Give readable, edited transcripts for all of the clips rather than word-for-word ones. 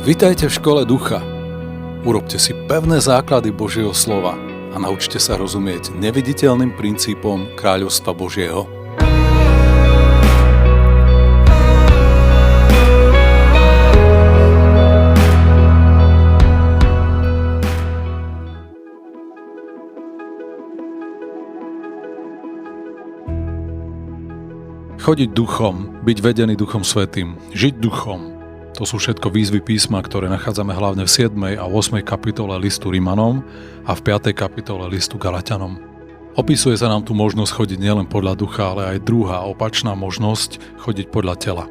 Vitajte v škole ducha. Urobte si pevné základy Božieho slova a naučte sa rozumieť neviditeľným princípom kráľovstva Božieho. Chodiť duchom, byť vedený Duchom Svätým, žiť duchom. To sú všetko výzvy písma, ktoré nachádzame hlavne v 7. a 8. kapitole listu Rimanom a v 5. kapitole listu Galatianom. Opisuje sa nám tu možnosť chodiť nielen podľa ducha, ale aj druhá opačná možnosť chodiť podľa tela.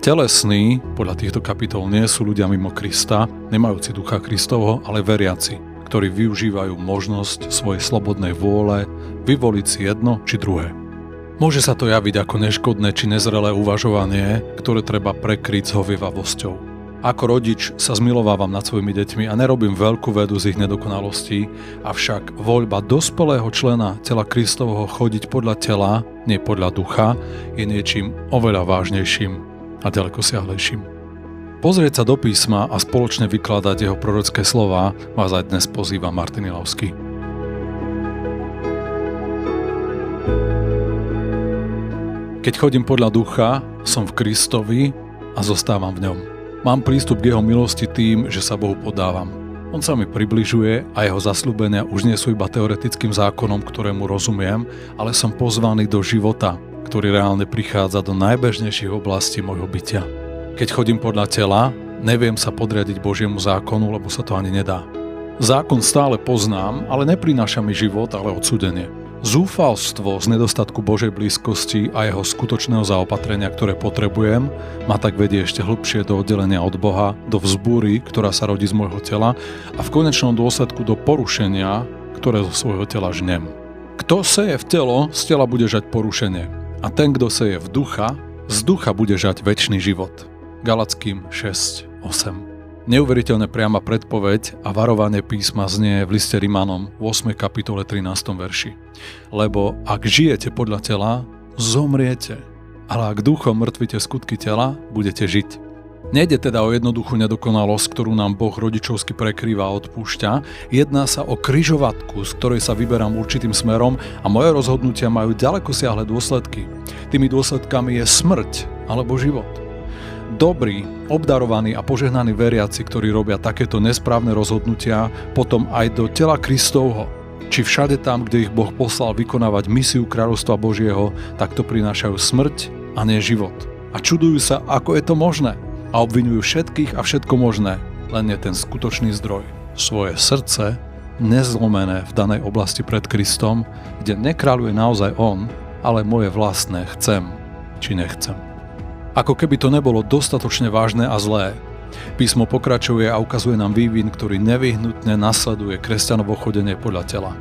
Telesní podľa týchto kapitol nie sú ľudia mimo Krista, nemajúci ducha Kristovho, ale veriaci, ktorí využívajú možnosť svojej slobodnej vôle vyvoliť si jedno či druhé. Môže sa to javiť ako neškodné či nezrelé uvažovanie, ktoré treba prekryť s hovievavosťou. Ako rodič sa zmilovávam nad svojimi deťmi a nerobím veľkú vedu z ich nedokonalostí, avšak voľba dospelého člena tela Kristovho chodiť podľa tela, nie podľa ducha, je niečím oveľa vážnejším a ďalekosiahlejším. Pozrieť sa do písma a spoločne vykladať jeho prorocké slová vás aj dnes pozýva Martin Ilavský. Keď chodím podľa ducha, som v Kristovi a zostávam v ňom. Mám prístup k jeho milosti tým, že sa Bohu podávam. On sa mi približuje a jeho zasľúbenia už nie sú iba teoretickým zákonom, ktorému rozumiem, ale som pozvaný do života, ktorý reálne prichádza do najbežnejších oblastí môjho bytia. Keď chodím podľa tela, neviem sa podriadiť Božiemu zákonu, lebo sa to ani nedá. Zákon stále poznám, ale neprináša mi život, ale odsúdenie. Zúfalstvo z nedostatku Božej blízkosti a jeho skutočného zaopatrenia, ktoré potrebujem, ma tak vedie ešte hlbšie do oddelenia od Boha, do vzbúry, ktorá sa rodí z môjho tela a v konečnom dôsledku do porušenia, ktoré zo svojho tela žnem. Kto seje v telo, z tela bude žať porušenie. A ten, kto seje v ducha, z ducha bude žať večný život. Galatským 6:8. Neuveriteľne priama predpoveď a varovanie písma znie v liste Rimanom v 8. kapitole 13. verši. Lebo ak žijete podľa tela, zomriete, ale ak duchom mŕtvite skutky tela, budete žiť. Nejde teda o jednoduchú nedokonalosť, ktorú nám Boh rodičovsky prekrýva a odpúšťa, jedná sa o križovatku, z ktorej sa vyberám určitým smerom a moje rozhodnutia majú ďalekosiahle dôsledky. Tými dôsledkami je smrť alebo život. Dobrí, obdarovaní a požehnaní veriaci, ktorí robia takéto nesprávne rozhodnutia, potom aj do tela Kristovho, či všade tam, kde ich Boh poslal vykonávať misiu kráľovstva Božieho, tak to prinášajú smrť a nie život. A čudujú sa, ako je to možné. A obviňujú všetkých a všetko možné, len je ten skutočný zdroj. Svoje srdce, nezlomené v danej oblasti pred Kristom, kde nekráľuje naozaj on, ale moje vlastné chcem, či nechcem. Ako keby to nebolo dostatočne vážne a zlé. Písmo pokračuje a ukazuje nám vývin, ktorý nevyhnutne nasleduje kresťanovo chodenie podľa tela.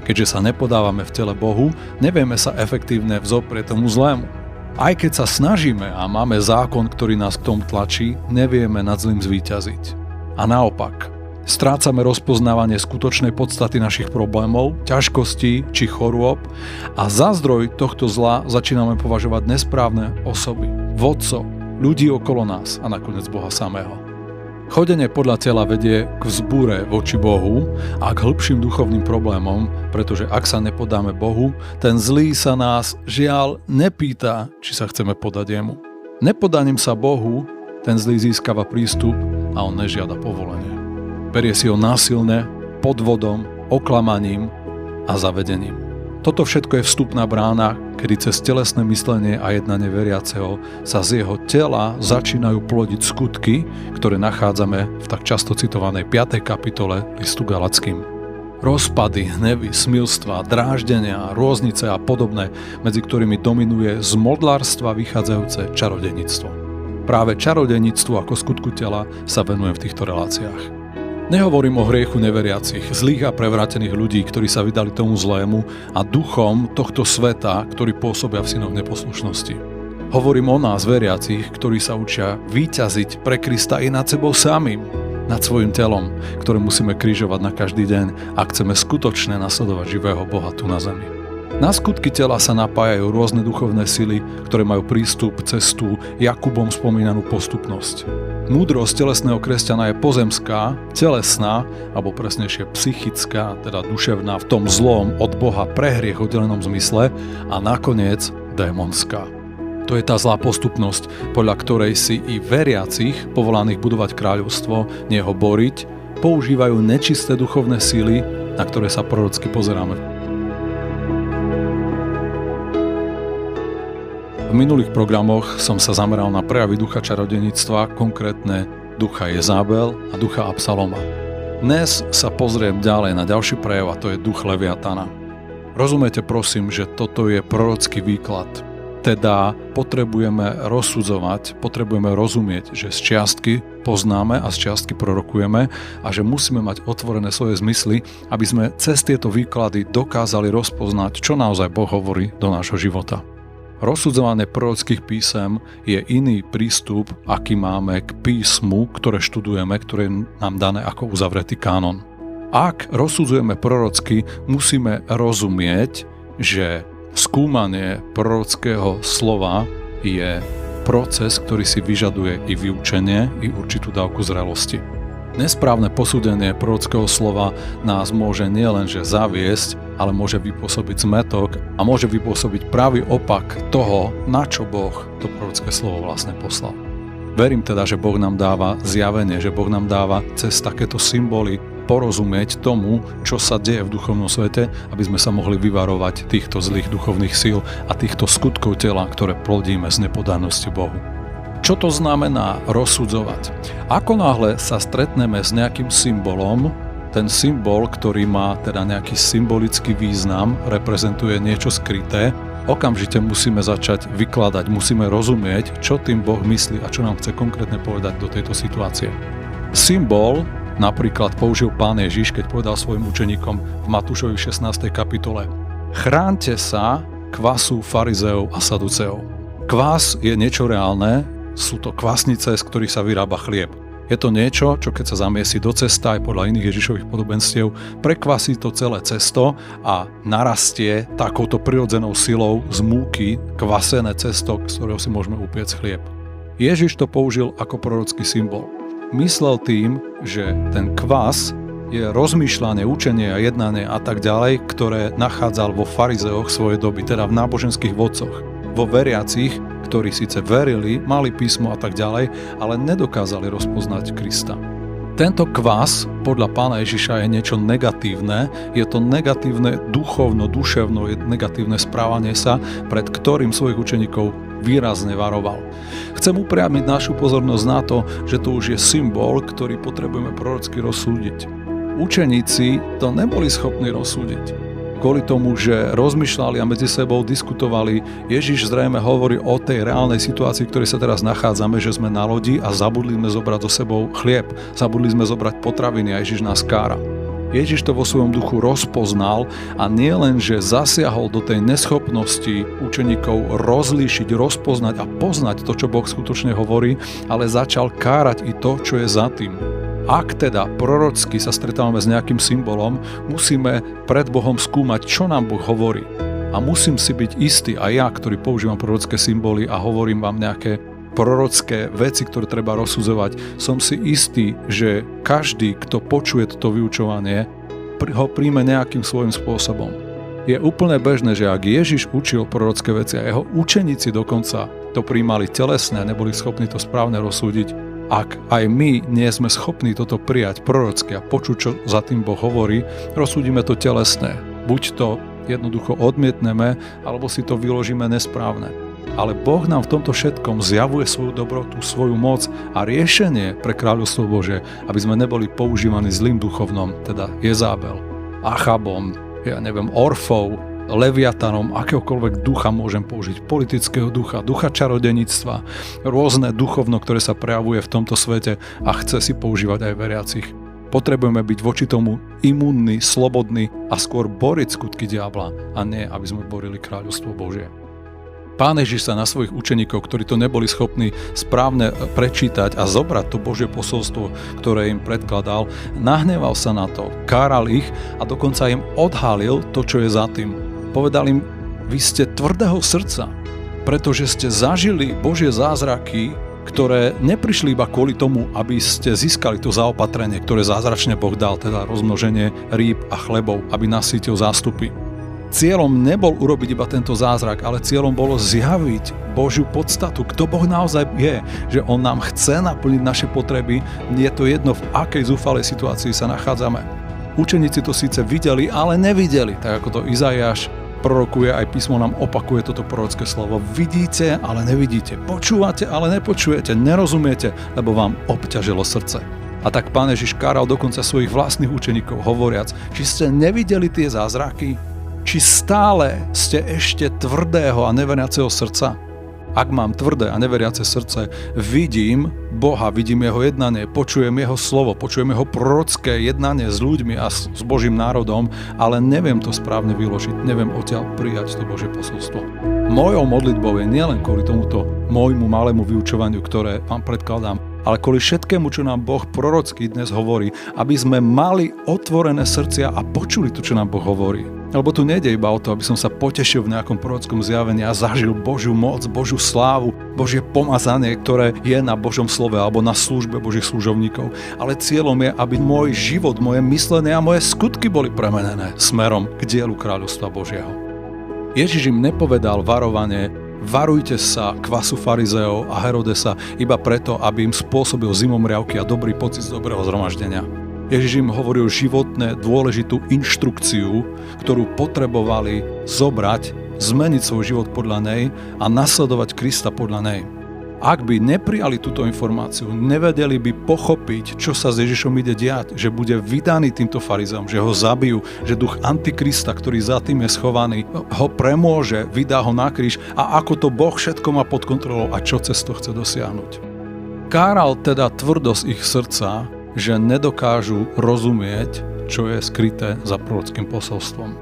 Keďže sa nepodávame v tele Bohu, nevieme sa efektívne vzoprieť tomu zlému. Aj keď sa snažíme a máme zákon, ktorý nás k tomu tlačí, nevieme nad zlým zvíťaziť. A naopak, strácame rozpoznávanie skutočnej podstaty našich problémov, ťažkostí či chorôb a za zdroj tohto zla začíname považovať nesprávne osoby, vodcov, ľudí okolo nás a nakoniec Boha samého. Chodenie podľa tela vedie k vzbúre voči Bohu a k hĺbším duchovným problémom, pretože ak sa nepodáme Bohu, ten zlý sa nás žiaľ nepýta, či sa chceme podať jemu. Nepodaním sa Bohu ten zlý získava prístup a on nežiada povolenie. Berie si ho násilne, podvodom, oklamaním a zavedením. Toto všetko je vstupná brána, kedy cez telesné myslenie a jednanie veriaceho sa z jeho tela začínajú plodiť skutky, ktoré nachádzame v tak často citovanej 5. kapitole listu Galatským. Rozpady, hnevy, smilstva, dráždenia, rôznice a podobné, medzi ktorými dominuje z modlárstva vychádzajúce čarodejníctvo. Práve čarodejníctvu ako skutku tela sa venujem v týchto reláciách. Nehovorím o hriechu neveriacich, zlých a prevrátených ľudí, ktorí sa vydali tomu zlému a duchom tohto sveta, ktorí pôsobia v synoch neposlušnosti. Hovorím o nás, veriacich, ktorí sa učia víťaziť pre Krista i nad sebou samým, nad svojim telom, ktoré musíme križovať na každý deň, ak chceme skutočne nasledovať živého Boha tu na zemi. Na skutky tela sa napájajú rôzne duchovné sily, ktoré majú prístup cez tú Jakubom spomínanú postupnosť. Múdrosť telesného kresťana je pozemská, telesná, alebo presnejšie psychická, teda duševná, v tom zlom od Boha pre hriech oddelenom zmysle a nakoniec démonská. To je tá zlá postupnosť, podľa ktorej si i veriacich, povolaných budovať kráľovstvo, nie ho boriť, používajú nečisté duchovné síly, na ktoré sa prorocky pozeráme. V minulých programoch som sa zameral na prejavy ducha čarodejníctva, konkrétne ducha Jezabel a ducha Absaloma. Dnes sa pozriem ďalej na ďalší prejav, a to je duch Leviatana. Rozumiete prosím, že toto je prorocký výklad. Teda potrebujeme rozsudzovať, potrebujeme rozumieť, že z čiastky poznáme a z čiastky prorokujeme a že musíme mať otvorené svoje zmysly, aby sme cez tieto výklady dokázali rozpoznať, čo naozaj Boh hovorí do nášho života. Rozsudzovanie prorockých písem je iný prístup, aký máme k písmu, ktoré študujeme, ktoré je nám dané ako uzavretý kánon. Ak rozsudzujeme prorocky, musíme rozumieť, že skúmanie prorockého slova je proces, ktorý si vyžaduje i vyučenie, i určitú dávku zrelosti. Nesprávne posúdenie prorockého slova nás môže nielenže zaviesť, ale môže vypôsobiť zmätok a môže vypôsobiť pravý opak toho, na čo Boh to prorocké slovo vlastne poslal. Verím teda, že Boh nám dáva zjavenie, že Boh nám dáva cez takéto symboly porozumieť tomu, čo sa deje v duchovnom svete, aby sme sa mohli vyvarovať týchto zlých duchovných síl a týchto skutkov tela, ktoré plodíme z nepodanosti Bohu. Čo to znamená rozsudzovať? Ako náhle sa stretneme s nejakým symbolom, ten symbol, ktorý má teda nejaký symbolický význam, reprezentuje niečo skryté, okamžite musíme začať vykladať, musíme rozumieť, čo tým Boh myslí a čo nám chce konkrétne povedať do tejto situácie. Symbol napríklad použil Pán Ježiš, keď povedal svojim učeníkom v Matúšovi 16. kapitole: Chránte sa kvasu farizeov a saduceov. Kvás je niečo reálne, sú to kvasnice, z ktorých sa vyrába chlieb. Je to niečo, čo keď sa zamiesi do cesta aj podľa iných Ježišových podobenstiev, prekvasí to celé cesto a narastie takouto prirodzenou silou z múky kvasené cesto, z ktorého si môžeme upiecť chlieb. Ježiš to použil ako prorocký symbol. Myslel tým, že ten kvas je rozmýšľanie, učenie a jednanie a tak ďalej, ktoré nachádzal vo farizeoch svojej doby, teda v náboženských vodcoch. Vo veriacich, ktorí síce verili, mali písmo a tak ďalej, ale nedokázali rozpoznať Krista. Tento kvas podľa Pána Ježiša je niečo negatívne, je to negatívne duchovno, duševno, je negatívne správanie sa, pred ktorým svojich učeníkov výrazne varoval. Chcem upriamiť našu pozornosť na to, že to už je symbol, ktorý potrebujeme prorocky rozsúdiť. Učeníci to neboli schopní rozsúdiť. Kvôli tomu, že rozmýšľali a medzi sebou diskutovali, Ježiš zrejme hovorí o tej reálnej situácii, v ktorej sa teraz nachádzame, že sme na lodi a zabudli sme zobrať so sebou chlieb, zabudli sme zobrať potraviny a Ježiš nás kára. Ježiš to vo svojom duchu rozpoznal a nie len, že zasiahol do tej neschopnosti učeníkov rozlíšiť, rozpoznať a poznať to, čo Boh skutočne hovorí, ale začal kárať i to, čo je za tým. Ak teda prorocky sa stretávame s nejakým symbolom, musíme pred Bohom skúmať, čo nám Boh hovorí. A musím si byť istý, aj ja, ktorý používam prorocké symboly a hovorím vám nejaké prorocké veci, ktoré treba rozsudzovať, som si istý, že každý, kto počuje toto vyučovanie, ho príjme nejakým svojím spôsobom. Je úplne bežné, že ak Ježiš učil prorocké veci a jeho učeníci dokonca to prijímali telesné, neboli schopní to správne rozsúdiť, ak aj my nie sme schopní toto prijať prorocké a počuť, čo za tým Boh hovorí, rozsúdime to telesné. Buď to jednoducho odmietneme, alebo si to vyložíme nesprávne. Ale Boh nám v tomto všetkom zjavuje svoju dobrotu, svoju moc a riešenie pre kráľovstvo Božie, aby sme neboli používaní zlým duchovnom, teda Jezabel, Achabom, Orfou, Leviatanom, akéhokoľvek ducha môžem použiť, politického ducha, ducha čarodeníctva, rôzne duchovno, ktoré sa prejavuje v tomto svete a chce si používať aj veriacich. Potrebujeme byť voči tomu imunní, slobodní a skôr boriť skutky diabla a nie, aby sme borili kráľovstvo Božie. Pán Ježiš sa na svojich učeníkov, ktorí to neboli schopní správne prečítať a zobrať to Božie posolstvo, ktoré im predkladal, nahneval sa na to, káral ich a dokonca im odhalil to, čo je za tým. Povedal im, vy ste tvrdého srdca, pretože ste zažili Božie zázraky, ktoré neprišli iba kvôli tomu, aby ste získali to zaopatrenie, ktoré zázračne Boh dal, teda rozmnoženie rýb a chlebov, aby nasýtil zástupy. Cieľom nebol urobiť iba tento zázrak, ale cieľom bolo zjaviť Božiu podstatu, kto Boh naozaj je, že On nám chce naplniť naše potreby, je to jedno, v akej zúfalej situácii sa nachádzame. Učeníci to síce videli, ale nevideli, tak ako to Izaiáš prorokuje, aj písmo nám opakuje toto prorocké slovo. Vidíte, ale nevidíte, počúvate, ale nepočujete, nerozumiete, lebo vám obťažilo srdce. A tak Pán Ježiš káral dokonca svojich vlastných učeníkov, hovoriac, či ste nevideli tie zázraky, či stále ste ešte tvrdého a neveriaceho srdca. Ak mám tvrdé a neveriace srdce, vidím Boha, vidím jeho jednanie, počujem jeho slovo, počujem jeho prorocké jednanie s ľuďmi a s Božím národom, ale neviem to správne vyložiť, neviem odtiaľ prijať to Božie posolstvo. Mojou modlitbou je nielen kvôli tomuto môjmu malému vyučovaniu, ktoré vám predkladám, ale kvôli všetkému, čo nám Boh prorocky dnes hovorí, aby sme mali otvorené srdcia a počuli to, čo nám Boh hovorí. Lebo tu nejde iba o to, aby som sa potešil v nejakom prorockom zjavení a zažil Božiu moc, Božiu slávu, Božie pomazanie, ktoré je na Božom slove alebo na službe Božích služovníkov. Ale cieľom je, aby môj život, moje myslenie a moje skutky boli premenené smerom k dielu kráľovstva Božieho. Ježiš im nepovedal varovanie: varujte sa kvasu farizeov a Herodesa iba preto, aby im spôsobil zimomriavky a dobrý pocit z dobrého zhromaždenia. Ježiš im hovoril životne dôležitú inštrukciu, ktorú potrebovali zobrať, zmeniť svoj život podľa nej a nasledovať Krista podľa nej. Ak by neprijali túto informáciu, nevedeli by pochopiť, čo sa s Ježišom ide diať, že bude vydaný týmto farizeom, že ho zabijú, že duch Antikrista, ktorý za tým je schovaný, ho premôže, vydá ho na kríž a ako to Boh všetko má pod kontrolou a čo cez to chce dosiahnuť. Káral teda tvrdosť ich srdca, že nedokážu rozumieť, čo je skryté za prorockým posolstvom.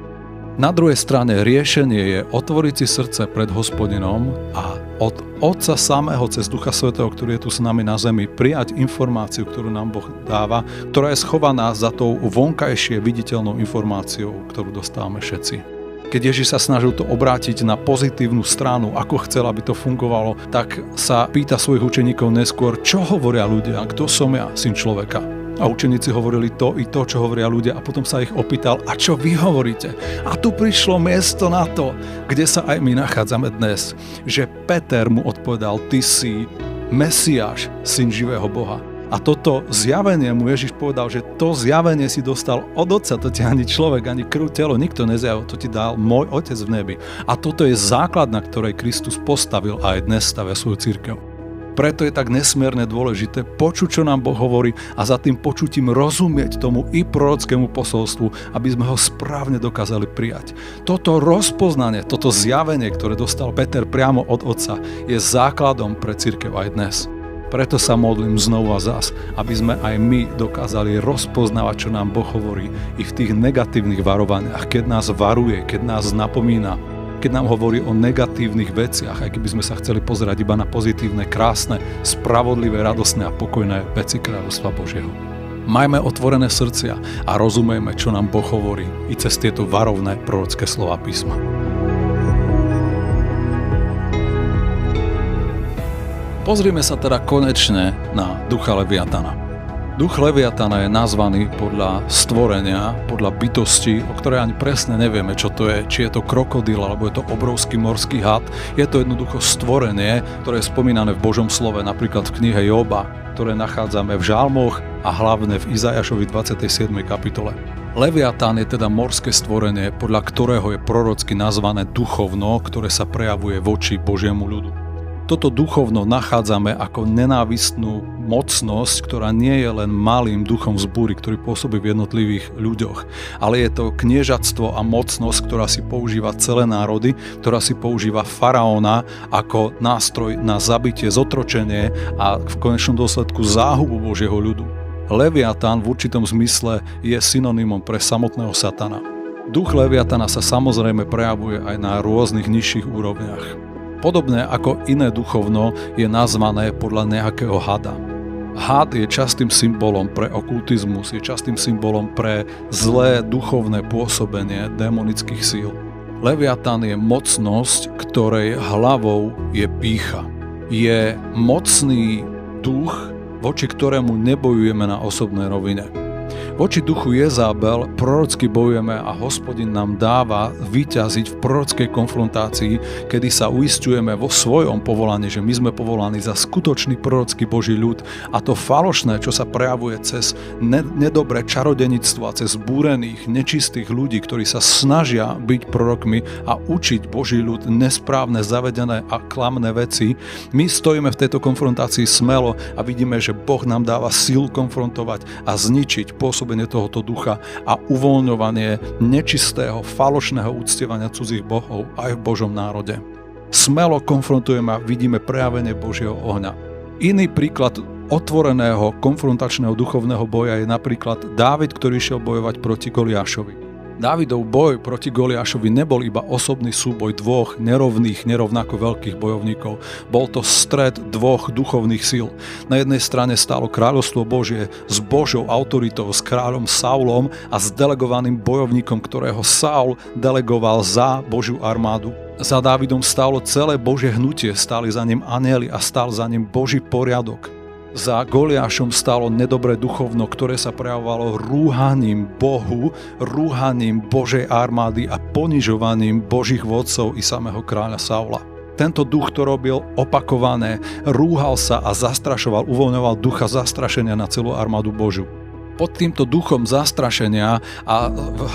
Na druhej strane riešenie je otvoriť si srdce pred Hospodinom a od Otca samého cez Ducha Svätého, ktorý je tu s nami na zemi, prijať informáciu, ktorú nám Boh dáva, ktorá je schovaná za tou vonkajšie viditeľnou informáciou, ktorú dostávame všetci. Keď Ježiš sa snažil to obrátiť na pozitívnu stranu, ako chcel, aby to fungovalo, tak sa pýta svojich učeníkov neskôr, čo hovoria ľudia, kto som ja, syn človeka. A učeníci hovorili to i to, čo hovoria ľudia, a potom sa ich opýtal, a čo vy hovoríte? A tu prišlo miesto na to, kde sa aj my nachádzame dnes, že Peter mu odpovedal, ty si Mesiáš, syn živého Boha. A toto zjavenie mu Ježiš povedal, že to zjavenie si dostal od Otca, to ti ani človek, ani krv, telo, nikto nezjavil, to ti dal môj Otec v nebi. A toto je základ, na ktorej Kristus postavil a aj dnes stavia svoju cirkev. Preto je tak nesmierne dôležité počuť, čo nám Boh hovorí a za tým počutím rozumieť tomu i prorockému posolstvu, aby sme ho správne dokázali prijať. Toto rozpoznanie, toto zjavenie, ktoré dostal Peter priamo od Otca, je základom pre cirkev aj dnes. Preto sa modlím znovu a zas, aby sme aj my dokázali rozpoznávať, čo nám Boh hovorí i v tých negatívnych varovaniach, keď nás varuje, keď nás napomína, keď nám hovorí o negatívnych veciach, aj keby sme sa chceli pozerať iba na pozitívne, krásne, spravodlivé, radostné a pokojné veci kráľovstva Božieho. Majme otvorené srdcia a rozumejme, čo nám Boh hovorí i cez tieto varovné prorocké slová písma. Pozrime sa teda konečne na ducha Leviatana. Duch Leviatana je nazvaný podľa stvorenia, podľa bytosti, o ktorej ani presne nevieme, čo to je. Či je to krokodil, alebo je to obrovský morský had. Je to jednoducho stvorenie, ktoré je spomínané v Božom slove, napríklad v knihe Joba, ktoré nachádzame v Žalmoch a hlavne v Izaiášovi 27. kapitole. Leviatán je teda morské stvorenie, podľa ktorého je prorocky nazvané duchovno, ktoré sa prejavuje voči Božiemu ľudu. Toto duchovno nachádzame ako nenávistnú mocnosť, ktorá nie je len malým duchom vzbúry, ktorý pôsobí v jednotlivých ľuďoch, ale je to kniežatstvo a mocnosť, ktorá si používa celé národy, ktorá si používa faraóna ako nástroj na zabitie, zotročenie a v konečnom dôsledku záhubu Božieho ľudu. Leviatán v určitom zmysle je synonymom pre samotného satana. Duch Leviatana sa samozrejme prejavuje aj na rôznych nižších úrovniach. Podobné ako iné duchovno je nazvané podľa nejakého hada. Had je častým symbolom pre okultizmus, je častým symbolom pre zlé duchovné pôsobenie démonických síl. Leviatán je mocnosť, ktorej hlavou je pýcha. je mocný duch, voči ktorému nebojujeme na osobnej rovine. Voči duchu Jezabel prorocky bojujeme a Hospodin nám dáva vyťaziť v prorockej konfrontácii, kedy sa uisťujeme vo svojom povolaní, že my sme povolaní za skutočný prorocký Boží ľud a to falošné, čo sa prejavuje cez nedobré čarodenictvo a cez búrených, nečistých ľudí, ktorí sa snažia byť prorokmi a učiť Boží ľud nesprávne, zavedené a klamné veci. My stojíme v tejto konfrontácii smelo a vidíme, že Boh nám dáva silu konfrontovať a zničiť pôsobenie tohoto ducha a uvoľňovanie nečistého, falošného uctievania cudzích bohov aj v Božom národe. Smelo konfrontujeme a vidíme prejavenie Božieho ohňa. Iný príklad otvoreného konfrontačného duchovného boja je napríklad Dávid, ktorý išiel bojovať proti Goliášovi. Dávidov boj proti Goliášovi nebol iba osobný súboj dvoch nerovnako veľkých bojovníkov. Bol to stret dvoch duchovných síl. Na jednej strane stálo kráľovstvo Božie s Božou autoritou, s kráľom Saulom a s delegovaným bojovníkom, ktorého Saul delegoval za Božiu armádu. Za Dávidom stálo celé Božie hnutie, stáli za ním anjeli a stál za ním Boží poriadok. Za Goliášom stálo nedobré duchovno, ktoré sa prejavovalo rúhaním Bohu, rúhaním Božej armády a ponižovaním Božích vodcov i samého kráľa Saula. Tento duch to robil opakované, rúhal sa a zastrašoval, uvoľňoval ducha zastrašenia na celú armádu Božiu. Pod týmto duchom zastrašenia a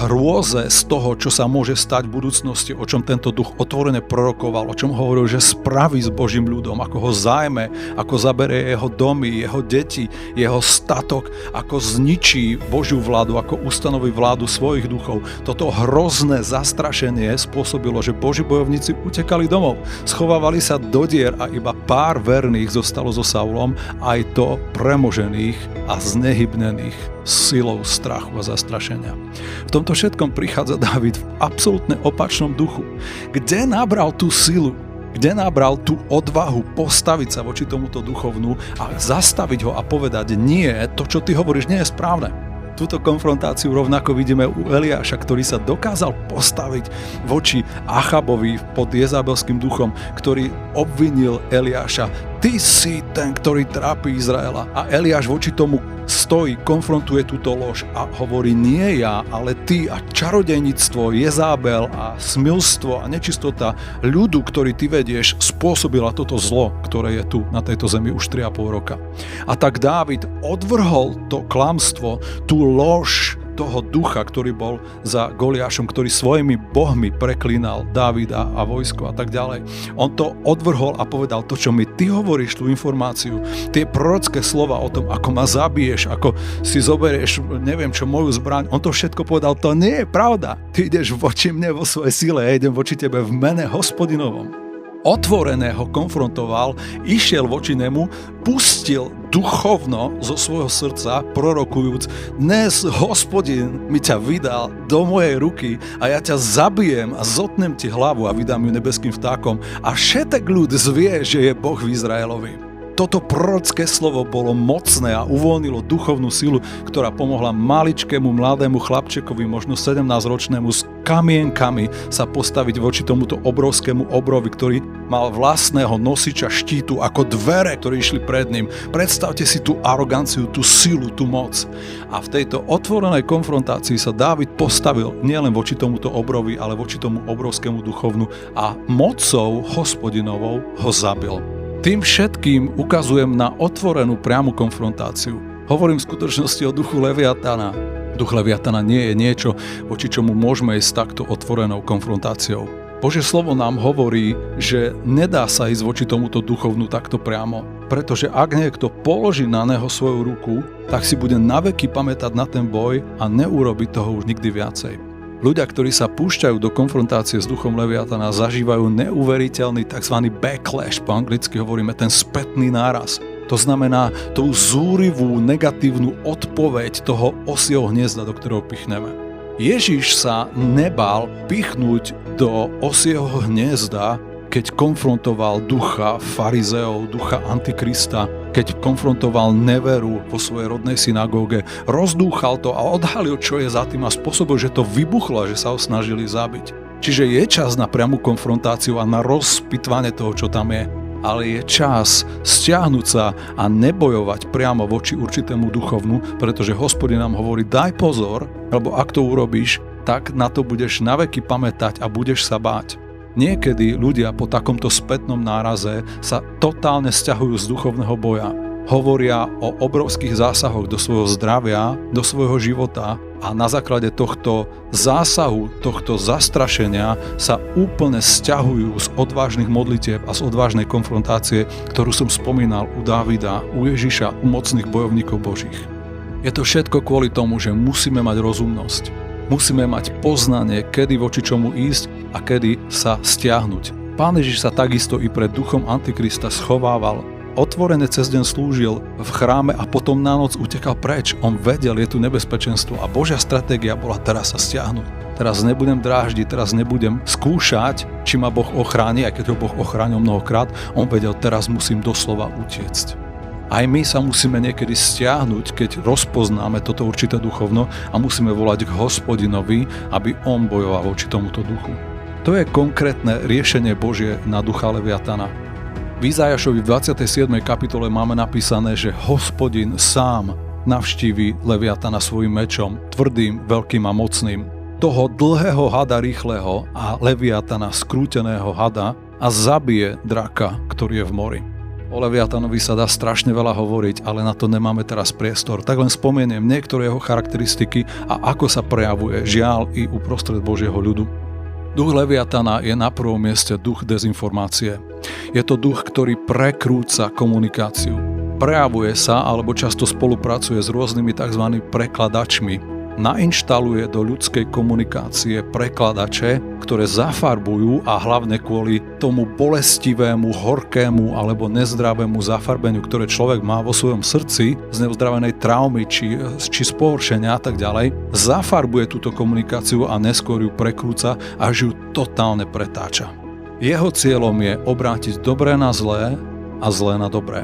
hrôze z toho, čo sa môže stať v budúcnosti, o čom tento duch otvorene prorokoval, o čom hovoril, že spraví s Božím ľudom, ako ho zájme, ako zaberie jeho domy, jeho deti, jeho statok, ako zničí Božiu vládu, ako ustanoví vládu svojich duchov. Toto hrozné zastrašenie spôsobilo, že Boží bojovníci utekali domov, schovávali sa do dier a iba pár verných zostalo so Saulom, aj to premožených a znehybnených silou strachu a zastrašenia. V tomto všetkom prichádza Dávid v absolútne opačnom duchu. Kde nabral tú silu? Kde nabral tú odvahu postaviť sa voči tomuto duchovnu a zastaviť ho a povedať, nie, to, čo ty hovoríš, nie je správne. Túto konfrontáciu rovnako vidíme u Eliáša, ktorý sa dokázal postaviť voči Achabovi pod jezabelským duchom, ktorý obvinil Eliáša. Ty si ten, ktorý trápi Izraela. A Eliáš voči tomu stojí, konfrontuje túto lož a hovorí, nie ja, ale ty a čarodejníctvo, Jezabel a smilstvo a nečistota ľudu, ktorý ty vedieš, spôsobila toto zlo, ktoré je tu na tejto zemi už 3,5 roka. A tak Dávid odvrhol to klamstvo, tú lož toho ducha, ktorý bol za Goliášom, ktorý svojimi bohmi preklínal Dávida a vojsko a tak ďalej. On to odvrhol a povedal, to, čo mi ty hovoríš, tú informáciu, tie prorocké slova o tom, ako ma zabiješ, ako si zoberieš, neviem čo, moju zbraň, on to všetko povedal, to nie je pravda. Ty ideš voči mne vo svojej sile, ja idem voči tebe v mene Hospodinovom. Otvorené ho konfrontoval, išiel voči nemu, pustil duchovno zo svojho srdca, prorokujúc, dnes Hospodin mi ťa vydal do mojej ruky a ja ťa zabijem a zotnem ti hlavu a vydám ju nebeským vtákom a všetek ľud zvie, že je Boh v Izraelovi. Toto prorocké slovo bolo mocné a uvoľnilo duchovnú silu, ktorá pomohla maličkému mladému chlapčekovi, možno 17-ročnému, s kamienkami sa postaviť voči tomuto obrovskému obrovi, ktorý mal vlastného nosiča štítu ako dvere, ktorí išli pred ním. Predstavte si tú aroganciu, tú silu, tú moc. A v tejto otvorenej konfrontácii sa Dávid postavil nielen voči tomuto obrovi, ale voči tomu obrovskému duchovnu a mocou Hospodinovou ho zabil. Tým všetkým ukazujem na otvorenú priamu konfrontáciu. Hovorím v skutočnosti o duchu Leviatana. Duch Leviatana nie je niečo, voči čomu môžeme ísť takto otvorenou konfrontáciou. Božie slovo nám hovorí, že nedá sa ísť voči tomuto duchovnu takto priamo, pretože ak niekto položí na neho svoju ruku, tak si bude naveky pamätať na ten boj a neurobi toho už nikdy viacej. Ľudia, ktorí sa púšťajú do konfrontácie s duchom Leviatana, zažívajú neuveriteľný tzv. Backlash, po anglicky hovoríme ten spätný náraz. To znamená tú zúrivú, negatívnu odpoveď toho osieho hniezda, do ktorého pichneme. Ježiš sa nebál pichnúť do osieho hniezda, keď konfrontoval ducha farizeov, ducha antikrista, keď konfrontoval neveru vo svojej rodnej synagóge, rozdúchal to a odhalil, čo je za tým a spôsobil, že to vybuchlo a že sa ho snažili zabiť. Čiže je čas na priamu konfrontáciu a na rozpitvanie toho, čo tam je. ale je čas stiahnuť sa a nebojovať priamo voči určitému duchovnu, pretože Hospodin nám hovorí, daj pozor, lebo ak to urobíš, tak na to budeš naveky pamätať a budeš sa báť. Niekedy ľudia po takomto spätnom náraze sa totálne sťahujú z duchovného boja. Hovoria o obrovských zásahoch do svojho zdravia, do svojho života a na základe tohto zásahu, tohto zastrašenia sa úplne sťahujú z odvážnych modlitieb a z odvážnej konfrontácie, ktorú som spomínal u Dávida, u Ježiša, u mocných bojovníkov Božích. Je to všetko kvôli tomu, že musíme mať rozumnosť. Musíme mať poznanie, kedy voči čomu ísť a kedy sa stiahnuť. Pán Ježiš sa takisto i pred duchom Antikrista schovával. Otvorene cez deň slúžil v chráme a potom na noc utekal preč. On vedel, je tu nebezpečenstvo a Božia stratégia bola teraz sa stiahnuť. Teraz nebudem dráždiť, teraz nebudem skúšať, či ma Boh ochráni, aj keď ho Boh ochránil mnohokrát. On vedel, teraz musím doslova utiecť. Aj my sa musíme niekedy stiahnuť, keď rozpoznáme toto určité duchovno a musíme volať k Hospodinovi, aby on bojoval voči tomuto duchu. To je konkrétne riešenie Božie na ducha Leviatana. V Izajašovi v 27. kapitole máme napísané, že Hospodin sám navštívi Leviatana svojim mečom, tvrdým, veľkým a mocným. Toho dlhého hada rýchleho a Leviatana skrúteného hada a zabije draka, ktorý je v mori. O Leviatanovi sa dá strašne veľa hovoriť, ale na to nemáme teraz priestor. Tak len spomeniem niektoré jeho charakteristiky a ako sa prejavuje, žiaľ, i uprostred Božieho ľudu. Duch Leviatana je na prvom mieste duch dezinformácie. Je to duch, ktorý prekrúca komunikáciu. Prejavuje sa alebo často spolupracuje s rôznymi tzv. Prekladačmi. Nainštaluje do ľudskej komunikácie prekladače, ktoré zafarbujú a hlavne kvôli tomu bolestivému, horkému alebo nezdravému zafarbeniu, ktoré človek má vo svojom srdci z neuzdravenej traumy či z pohoršenia a tak ďalej, zafarbuje túto komunikáciu a neskôr ju prekrúca až ju totálne pretáča. Jeho cieľom je obrátiť dobré na zlé a zlé na dobré.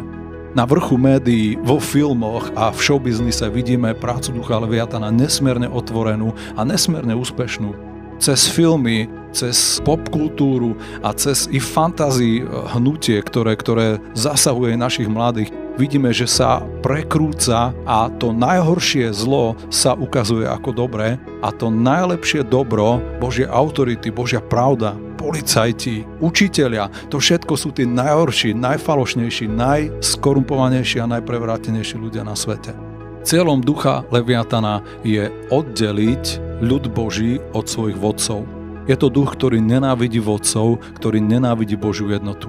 Na vrchu médií, vo filmoch a v showbiznise vidíme prácu ducha Leviatana nesmierne otvorenú a nesmierne úspešnú. Cez filmy, cez popkultúru a cez i fantázii hnutie, ktoré zasahuje našich mladých, vidíme, že sa prekrúca a to najhoršie zlo sa ukazuje ako dobré a to najlepšie dobro, Božie autority, Božia pravda, policajti, učitelia, to všetko sú tí najhorší, najfalošnejší, najskorumpovanejší a najprevrátenejší ľudia na svete. Cieľom ducha Leviatana je oddeliť ľud Boží od svojich vodcov. Je to duch, ktorý nenávidí vodcov, ktorý nenávidí Božiu jednotu.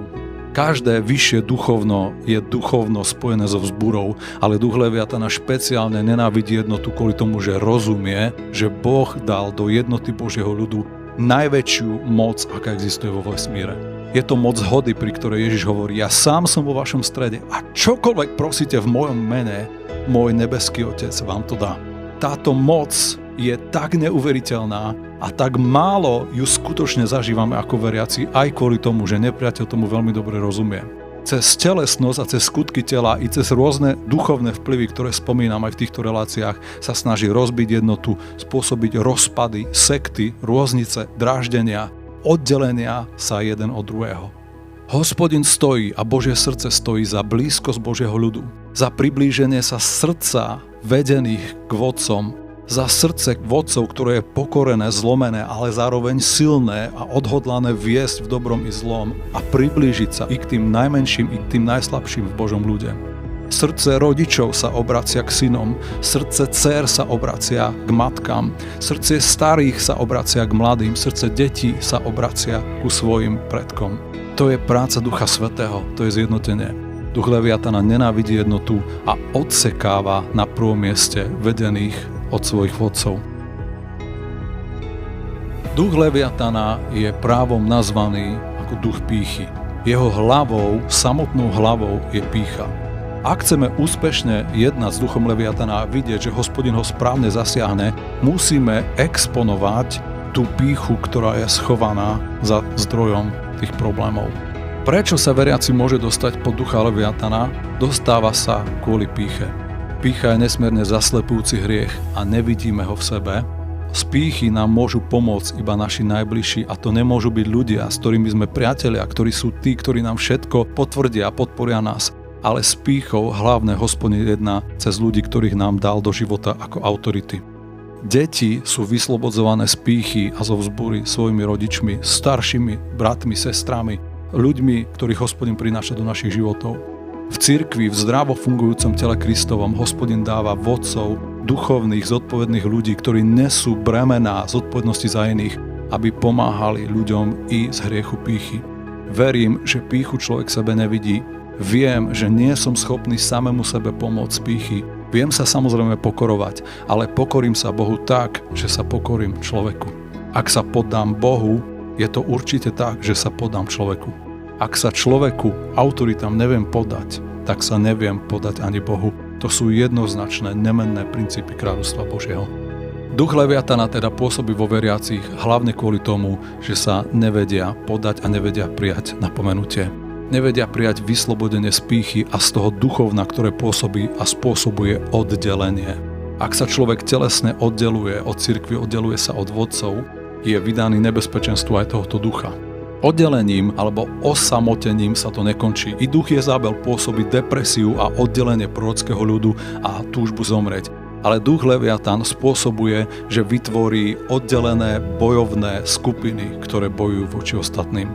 Každé vyššie duchovno je duchovno spojené so vzburou, ale duch Leviatana špeciálne nenávidí jednotu kvôli tomu, že rozumie, že Boh dal do jednoty Božieho ľudu najväčšiu moc, aká existuje vo vesmíre. Je to moc hody, pri ktorej Ježiš hovorí, ja sám som vo vašom strede a čokoľvek prosíte v mojom mene, môj nebeský Otec vám to dá. Táto moc je tak neuveriteľná a tak málo ju skutočne zažívame ako veriaci, aj kvôli tomu, že nepriateľ tomu veľmi dobre rozumie. Cez telesnosť a cez skutky tela i cez rôzne duchovné vplyvy, ktoré spomínam aj v týchto reláciách, sa snaží rozbiť jednotu, spôsobiť rozpady, sekty, rôznice, dráždenia, oddelenia sa jeden od druhého. Hospodin stojí a Božie srdce stojí za blízkosť Božieho ľudu, za priblíženie sa srdca vedených k vodcom, za srdce vodcov, ktoré je pokorené, zlomené, ale zároveň silné a odhodlané viesť v dobrom i zlom a priblížiť sa i k tým najmenším, i k tým najslabším v Božom ľude. Srdce rodičov sa obracia k synom, srdce dcér sa obracia k matkám, srdce starých sa obracia k mladým, srdce detí sa obracia ku svojim predkom. To je práca Ducha Svätého, to je zjednotenie. Duch Leviatana nenávidí jednotu a odsekáva na prvom mieste vedených od svojich vodcov. Duch Leviatana je právom nazvaný ako duch pýchy. Jeho hlavou, samotnou hlavou je pýcha. Ak chceme úspešne jednať s duchom Leviatana a vidieť, že Hospodin ho správne zasiahne, musíme exponovať tú pýchu, ktorá je schovaná za zdrojom tých problémov. Prečo sa veriaci môže dostať pod ducha Leviatana? Dostáva sa kvôli pýche. Pýcha je nesmierne zaslepujúci hriech a nevidíme ho v sebe, Z pýchy nám môžu pomôcť iba naši najbližší a to nemôžu byť ľudia, s ktorými sme priatelia, ktorí sú tí, ktorí nám všetko potvrdia a podporia nás. Ale s pýchou hlavne Hospodin jedná cez ľudí, ktorých nám dal do života ako autority. Deti sú vyslobodzované z pýchy a zo vzbúry svojimi rodičmi, staršími bratmi, sestrami, ľuďmi, ktorých Hospodin prináša do našich životov. V cirkvi, v zdravo fungujúcom tele Kristovom Hospodin dáva vodcov, duchovných, zodpovedných ľudí, ktorí nesú bremená zodpovednosti za iných, aby pomáhali ľuďom i z hriechu pýchy. Verím, že pýchu človek sebe nevidí. Viem, že nie som schopný samému sebe pomôcť z pýchy. Viem sa samozrejme pokorovať, ale pokorím sa Bohu tak, že sa pokorím človeku. Ak sa poddám Bohu, je to určite tak, že sa podám človeku. Ak sa človeku, autoritám neviem podať, tak sa neviem podať ani Bohu. To sú jednoznačné, nemenné princípy kráľovstva Božieho. Duch Leviatana teda pôsobí vo veriacich hlavne kvôli tomu, že sa nevedia podať a nevedia prijať napomenutie. Nevedia prijať vyslobodenie z pýchy a z toho duchovna, ktoré pôsobí a spôsobuje oddelenie. Ak sa človek telesne oddeluje od cirkvi, oddeluje sa od vodcov, je vydaný nebezpečenstvu aj tohoto ducha. Oddelením alebo osamotením sa to nekončí. I duch Jezabel pôsobí depresiu a oddelenie prorockého ľudu a túžbu zomrieť. Ale duch Leviatan spôsobuje, že vytvorí oddelené bojovné skupiny, ktoré bojujú voči ostatným.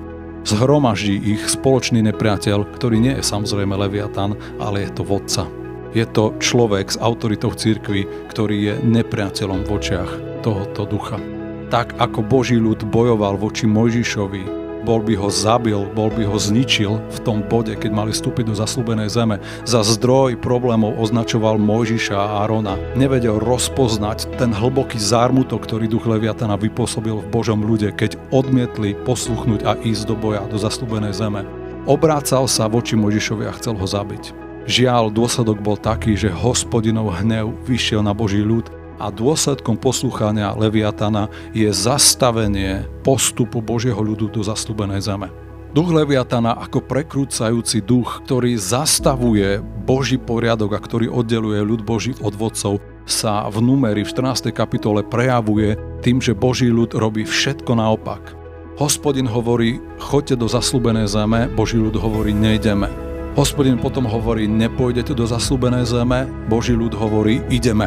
Zhromaždí ich spoločný nepriateľ, ktorý nie je samozrejme Leviatan, ale je to vodca. Je to človek s autoritou v cirkvi, ktorý je nepriateľom v očiach tohoto ducha. Tak ako Boží ľud bojoval voči Mojžišovi, bol by ho zabil, bol by ho zničil v tom bode, keď mali vstúpiť do zasľúbenej zeme. Za zdroj problémov označoval Mojžiša a Árona. Nevedel rozpoznať ten hlboký zármutok, ktorý duch Leviatana vypôsobil v Božom ľude, keď odmietli posluchnúť a ísť do boja, do zasľúbenej zeme. Obrácal sa voči Mojžišovi a chcel ho zabiť. Žiaľ, dôsledok bol taký, že Hospodinov hnev vyšiel na Boží ľud a dôsledkom poslúchania Leviatana je zastavenie postupu Božieho ľudu do zasľúbenej zeme. Duch Leviatana ako prekrúcajúci duch, ktorý zastavuje Boží poriadok a ktorý oddeluje ľud Boží od vodcov, sa v Númeri v 14. kapitole prejavuje tým, že Boží ľud robí všetko naopak. Hospodin hovorí, choďte do zasľúbenej zeme, Boží ľud hovorí, nejdeme. Hospodin potom hovorí, nepôjdete do zasľúbenej zeme, Boží ľud hovorí, ideme.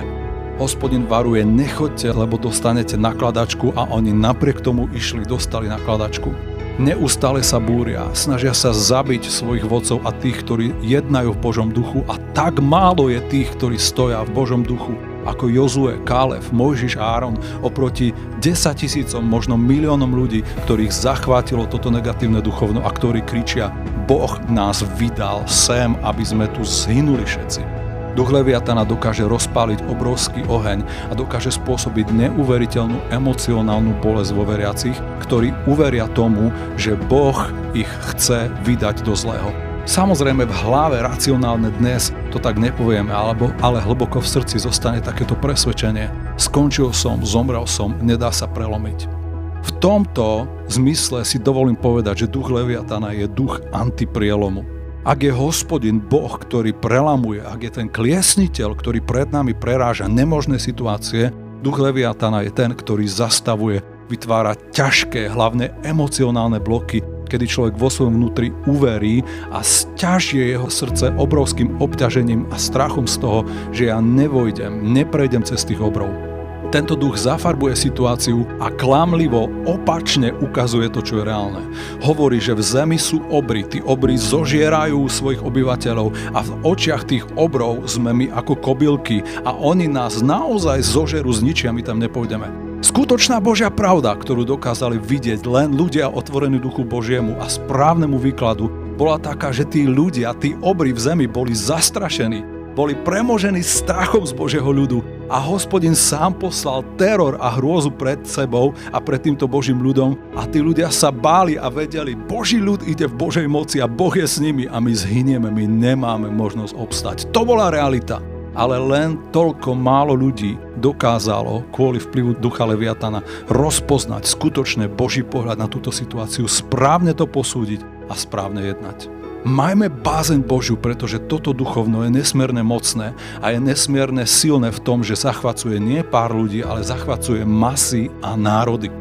Hospodin varuje, nechoďte, lebo dostanete nakladačku a oni napriek tomu išli, dostali nakladačku. Neustále sa búria, snažia sa zabiť svojich vodcov a tých, ktorí jednajú v Božom duchu a tak málo je tých, ktorí stoja v Božom duchu, ako Jozue, Kálev, Mojžiš a Áron oproti 10 000, možno miliónom ľudí, ktorých zachvátilo toto negatívne duchovno a ktorí kričia, Boh nás vydal sem, aby sme tu zhynuli všetci. Duch Leviatana dokáže rozpáliť obrovský oheň a dokáže spôsobiť neuveriteľnú emocionálnu bolesť vo veriacich, ktorí uveria tomu, že Boh ich chce vydať do zlého. Samozrejme v hlave racionálne dnes to tak nepovieme, ale hlboko v srdci zostane takéto presvedčenie. Skončil som, zomrel som, nedá sa prelomiť. V tomto zmysle si dovolím povedať, že duch Leviatana je duch antiprielomu. Ak je Hospodin Boh, ktorý prelamuje, ak je ten kliesniteľ, ktorý pred nami preráža nemožné situácie, duch Leviatana je ten, ktorý zastavuje, vytvára ťažké, hlavne emocionálne bloky, kedy človek vo svojom vnútri uverí a sťažie jeho srdce obrovským obťažením a strachom z toho, že ja neprejdem cez tých obrov. Tento duch zafarbuje situáciu a klamlivo opačne ukazuje to, čo je reálne. Hovorí, že v zemi sú obry, tí obry zožierajú svojich obyvateľov a v očiach tých obrov sme my ako kobylky a oni nás naozaj zožerú, zničia, my tam nepôjdeme. Skutočná Božia pravda, ktorú dokázali vidieť len ľudia otvorení duchu Božiemu a správnemu výkladu, bola taká, že tí ľudia, tí obry v zemi boli zastrašení, boli premožení strachom z Božieho ľudu a Hospodin sám poslal teror a hrôzu pred sebou a pred týmto Božím ľudom a tí ľudia sa báli a vedeli, Boží ľud ide v Božej moci a Boh je s nimi a my zhynieme, my nemáme možnosť obstať. To bola realita. Ale len toľko málo ľudí dokázalo kvôli vplyvu ducha Leviatana rozpoznať skutočne Boží pohľad na túto situáciu, správne to posúdiť a správne jednať. Majme bázeň Božiu, pretože toto duchovno je nesmierne mocné a je nesmierne silné v tom, že zachvacuje nie pár ľudí, ale zachvacuje masy a národy.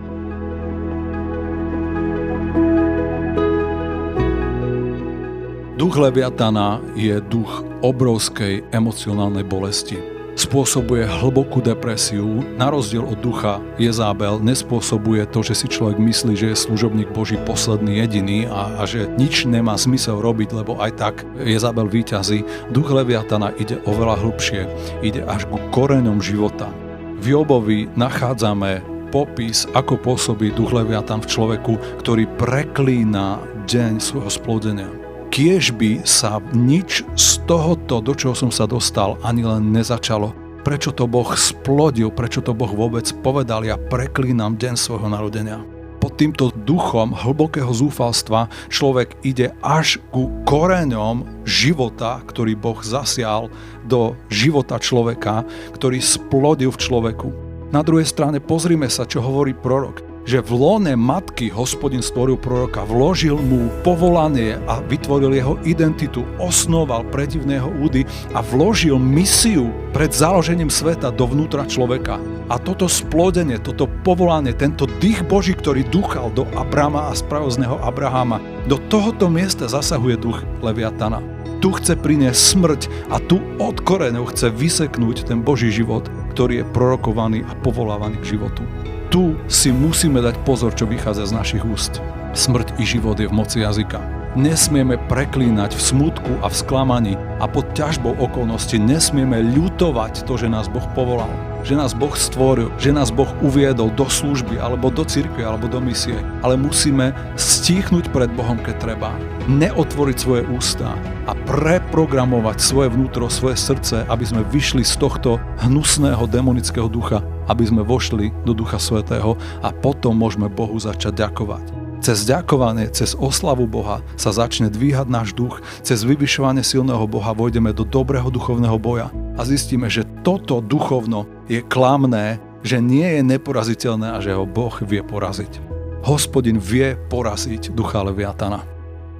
Duch Leviatana je duch obrovskej emocionálnej bolesti. Spôsobuje hlbokú depresiu, na rozdiel od ducha Jezábel nespôsobuje to, že si človek myslí, že je služobník Boží posledný jediný a že nič nemá zmysel robiť, lebo aj tak Jezábel víťazí. Duch Leviatana ide oveľa hlbšie, ide až ku koreňom života. V Jobovi nachádzame popis, ako pôsobí duch Leviatan v človeku, ktorý preklína deň svojho splodenia. Kiež by sa nič z tohoto, do čoho som sa dostal, ani len nezačalo. Prečo to Boh splodil, prečo to Boh vôbec povedal, ja preklínam deň svojho narodenia. Pod týmto duchom hlbokého zúfalstva človek ide až ku koreňom života, ktorý Boh zasial do života človeka, ktorý splodil v človeku. Na druhej strane pozrime sa, čo hovorí prorok. Že v lone matky Hospodin stvoril proroka, vložil mu povolanie a vytvoril jeho identitu, osnoval predivného údy a vložil misiu pred založením sveta dovnútra človeka. A toto splodenie, toto povolanie, tento dých Boží, ktorý dúchal do Abrama a spravil z neho Abrahama, do tohoto miesta zasahuje duch Leviatana. Tu chce priniesť smrť a tu od koreňov chce vyseknúť ten Boží život, ktorý je prorokovaný a povolávaný k životu. Tu si musíme dať pozor, čo vychádza z našich úst. Smrť i život je v moci jazyka. Nesmieme preklínať v smutku a v sklamaní a pod ťažbou okolností nesmieme ľutovať to, že nás Boh povolal, že nás Boh stvoril, že nás Boh uviedol do služby alebo do cirkvi alebo do misie. Ale musíme stíchnuť pred Bohom, keď treba. Neotvoriť svoje ústa a preprogramovať svoje vnútro, svoje srdce, aby sme vyšli z tohto hnusného demonického ducha, aby sme vošli do Ducha Svätého a potom môžeme Bohu začať ďakovať. Cez ďakovanie, cez oslavu Boha sa začne dvíhať náš duch, cez vyvyšovanie silného Boha vojdeme do dobrého duchovného boja a zistíme, že toto duchovno je klamné, že nie je neporaziteľné a že ho Boh vie poraziť. Hospodin vie poraziť ducha Leviatana.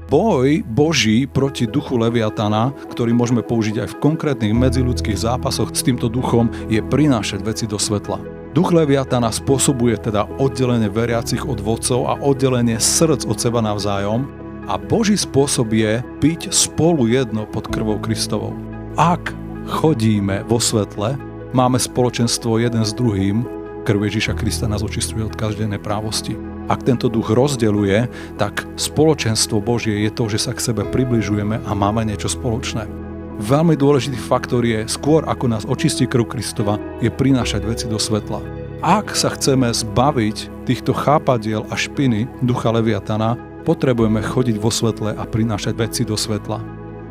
Boj Boží proti duchu Leviatana, ktorý môžeme použiť aj v konkrétnych medziľudských zápasoch s týmto duchom, je prinášať veci do svetla. Duch Leviatana spôsobuje teda oddelenie veriacich od vodcov a oddelenie srdc od seba navzájom a Boží spôsob je byť spolu jedno pod krvou Kristovou. Ak chodíme vo svetle, máme spoločenstvo jeden s druhým, krv Ježiša Krista nás očistuje od každej neprávosti. Ak tento duch rozdeľuje, tak spoločenstvo Božie je to, že sa k sebe približujeme a máme niečo spoločné. Veľmi dôležitý faktor je, skôr ako nás očistí krv Kristova, je prinášať veci do svetla. Ak sa chceme zbaviť týchto chápadiel a špiny ducha Leviatana, potrebujeme chodiť vo svetle a prinášať veci do svetla.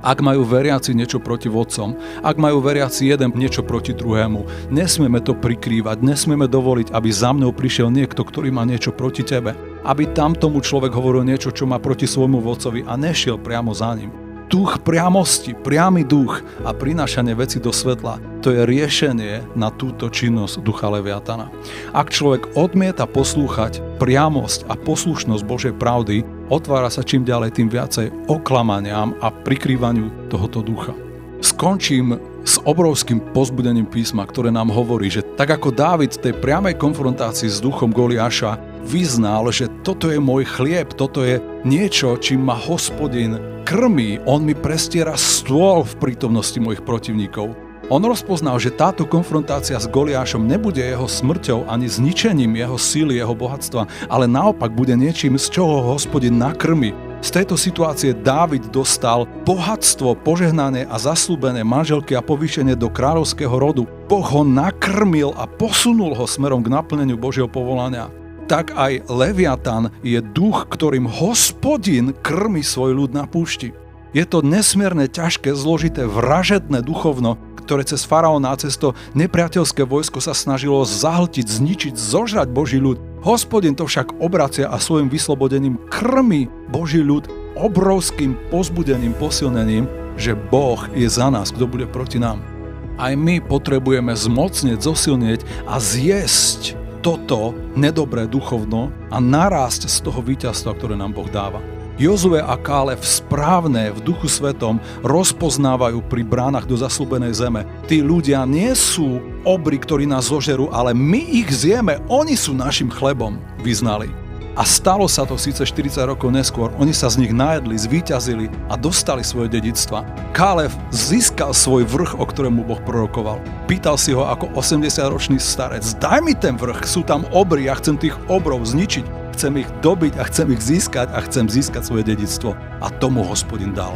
Ak majú veriaci niečo proti vodcom, ak majú veriaci jeden niečo proti druhému, nesmieme to prikrývať, nesmieme dovoliť, aby za mnou prišiel niekto, ktorý má niečo proti tebe. Aby tam tomu človek hovoril niečo, čo má proti svojmu vodcovi a nešiel priamo za ním. Duch priamosti, priamy duch a prinášanie veci do svetla, to je riešenie na túto činnosť ducha Leviatana. Ak človek odmieta poslúchať priamosť a poslušnosť Božej pravdy, otvára sa čím ďalej tým viacej oklamaniam a prikrývaniu tohoto ducha. Skončím s obrovským povzbudením písma, ktoré nám hovorí, že tak ako Dávid v tej priamej konfrontácii s duchom Goliáša vyznal, že toto je môj chlieb, toto je niečo, čím ma Hospodin krmí, on mi prestiera stôl v prítomnosti mojich protivníkov. On rozpoznal, že táto konfrontácia s Goliášom nebude jeho smrťou ani zničením jeho síly, jeho bohatstva, ale naopak bude niečím, z čoho Hospodin nakrmi. Z tejto situácie Dávid dostal bohatstvo, požehnanie a zasľúbené manželky a povýšenie do kráľovského rodu. Boh ho nakrmil a posunul ho smerom k naplneniu Božieho povolania. Tak aj Leviatan je duch, ktorým Hospodin krmi svoj ľud na púšti. Je to nesmierne ťažké, zložité, vražedné duchovno, ktoré cez faraóna a cez to nepriateľské vojsko sa snažilo zahltiť, zničiť, zožrať Boží ľud. Hospodin to však obracia a svojim vyslobodením krmi Boží ľud obrovským povzbudením, posilnením, že Boh je za nás, kto bude proti nám. Aj my potrebujeme zmocnieť, zosilnieť a zjesť toto nedobré duchovno a narásť z toho víťazstva, ktoré nám Boh dáva. Jozue a Kálev správne v Duchu Svetom rozpoznávajú pri bránach do zasľúbenej zeme. Tí ľudia nie sú obry, ktorí nás zožerú, ale my ich zjeme, oni sú našim chlebom, vyznali. A stalo sa to síce 40 rokov neskôr, oni sa z nich najedli, zvíťazili a dostali svoje dedičstva. Kálev získal svoj vrch, o ktorému Boh prorokoval. Pýtal si ho ako 80-ročný starec, daj mi ten vrch, sú tam obry, ja chcem tých obrov zničiť. Chcem ich dobiť a chcem ich získať a chcem získať svoje dedičstvo. A tomu Hospodin dal.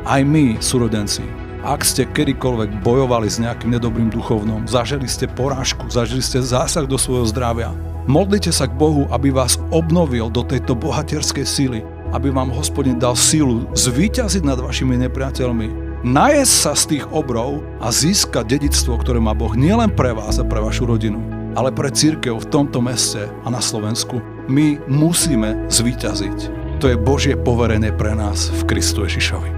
Aj my, súrodenci, ak ste kedykoľvek bojovali s nejakým nedobrým duchovnom, zažili ste porážku, zažili ste zásah do svojho zdravia, modlite sa k Bohu, aby vás obnovil do tejto bohatierskej síly, aby vám Hospodin dal sílu zvíťaziť nad vašimi nepriateľmi, najesť sa z tých obrov a získať dedičstvo, ktoré má Boh nielen pre vás a pre vašu rodinu, ale pre cirkev v tomto meste a na Slovensku. My musíme zvíťaziť. To je Božie poverenie pre nás v Kristu Ježišovi.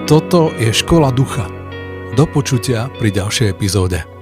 Toto je Škola ducha. Do počutia pri ďalšej epizóde.